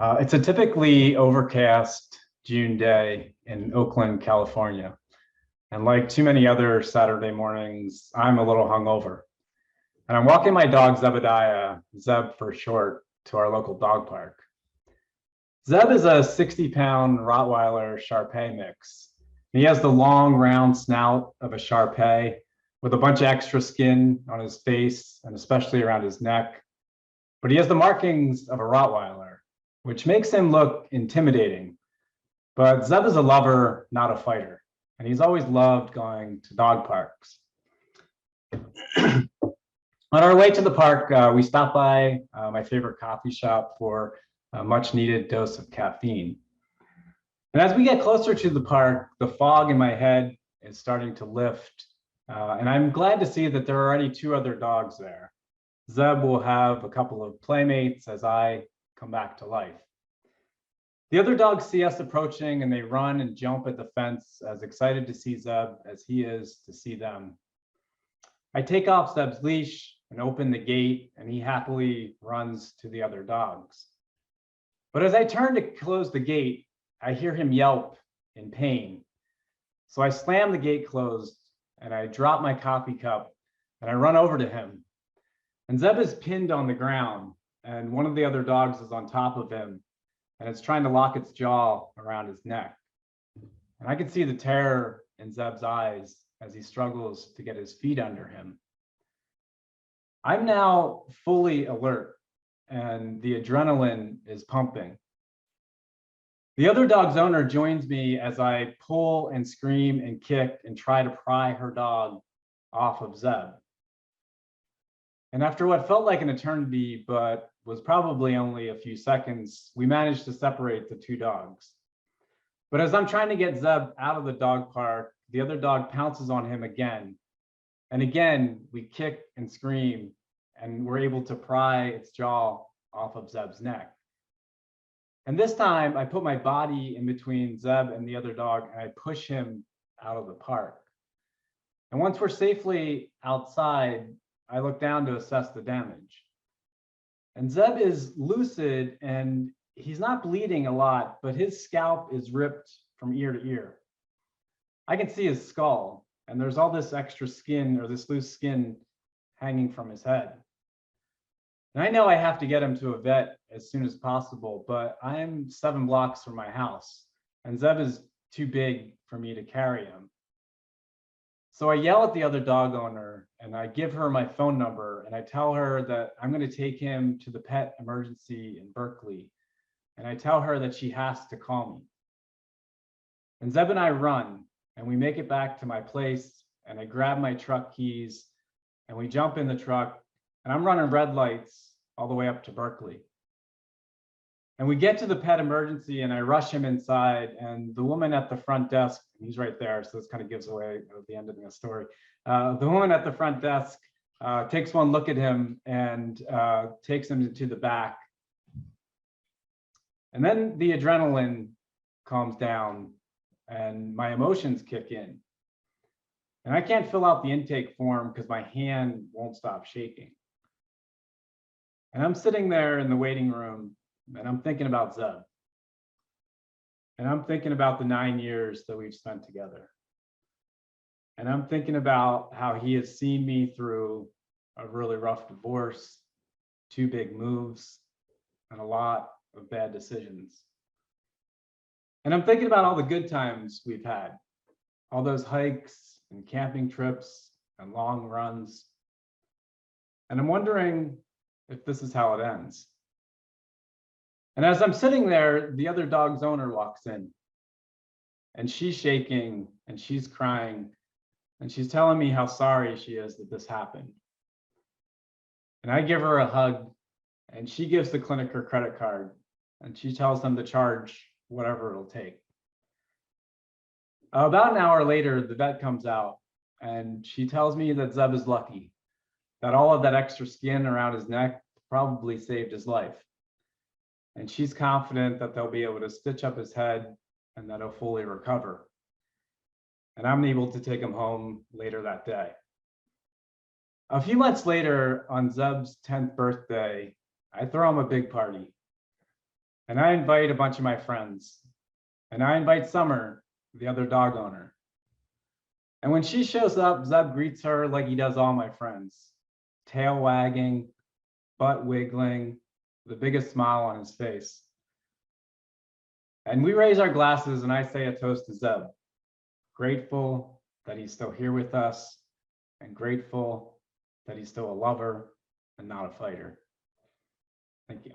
It's a typically overcast June day in Oakland, California. And like too many other Saturday mornings, I'm a little hungover. And I'm walking my dog Zebediah, Zeb for short, to our local dog park. Zeb is a 60-pound Rottweiler Shar Pei mix. He has the long, round snout of a Shar Pei with a bunch of extra skin on his face and especially around his neck. But he has the markings of a Rottweiler, which makes him look intimidating. But Zeb is a lover, not a fighter, and he's always loved going to dog parks. On our way to the park, we stopped by my favorite coffee shop for a much needed dose of caffeine. And as we get closer to the park, the fog in my head is starting to lift. And I'm glad to see that there are already two other dogs there. Zeb will have a couple of playmates as I come back to life. The other dogs see us approaching and they run and jump at the fence, as excited to see Zeb as he is to see them. I take off Zeb's leash and open the gate, and he happily runs to the other dogs. But as I turn to close the gate, I hear him yelp in pain. So I slam the gate closed and I drop my coffee cup and I run over to him. And Zeb is pinned on the ground, and one of the other dogs is on top of him, and it's trying to lock its jaw around his neck. And I can see the terror in Zeb's eyes as he struggles to get his feet under him. I'm now fully alert, and the adrenaline is pumping. The other dog's owner joins me as I pull and scream and kick and try to pry her dog off of Zeb. And after what felt like an eternity, but was probably only a few seconds, we managed to separate the two dogs. But as I'm trying to get Zeb out of the dog park, the other dog pounces on him again. And again, we kick and scream, and we're able to pry its jaw off of Zeb's neck. And this time, I put my body in between Zeb and the other dog, and I push him out of the park. And once we're safely outside, I look down to assess the damage. And Zeb is lucid, and he's not bleeding a lot, but his scalp is ripped from ear to ear. I can see his skull, and there's all this extra skin, or this loose skin, hanging from his head. And I know I have to get him to a vet as soon as possible, but I'm 7 blocks from my house, and Zeb is too big for me to carry him. So I yell at the other dog owner, and I give her my phone number, and I tell her that I'm going to take him to the pet emergency in Berkeley, and I tell her that she has to call me. And Zeb and I run, and we make it back to my place, and I grab my truck keys, and we jump in the truck, and I'm running red lights all the way up to Berkeley. And we get to the pet emergency, and I rush him inside, and the woman at the front desk, he's right there, so this kind of gives away the end of the story. The woman at the front desk takes one look at him and takes him into the back. And then the adrenaline calms down and my emotions kick in. And I can't fill out the intake form because my hand won't stop shaking. And I'm sitting there in the waiting room, and I'm thinking about Zeb. And I'm thinking about the 9 years that we've spent together. And I'm thinking about how he has seen me through a really rough divorce, 2 big moves, and a lot of bad decisions. And I'm thinking about all the good times we've had, all those hikes and camping trips and long runs. And I'm wondering if this is how it ends. And as I'm sitting there, the other dog's owner walks in, and she's shaking and she's crying, and she's telling me how sorry she is that this happened. And I give her a hug, and she gives the clinic her credit card, and she tells them to charge whatever it'll take. About an hour later, the vet comes out, and she tells me that Zeb is lucky, that all of that extra skin around his neck probably saved his life. And she's confident that they'll be able to stitch up his head and that he'll fully recover. And I'm able to take him home later that day. A few months later, on Zeb's 10th birthday, I throw him a big party. And I invite a bunch of my friends. And I invite Summer, the other dog owner. And when she shows up, Zeb greets her like he does all my friends, tail wagging, butt wiggling, the biggest smile on his face. And we raise our glasses and I say a toast to Zeb, grateful that he's still here with us and grateful that he's still a lover and not a fighter. Thank you.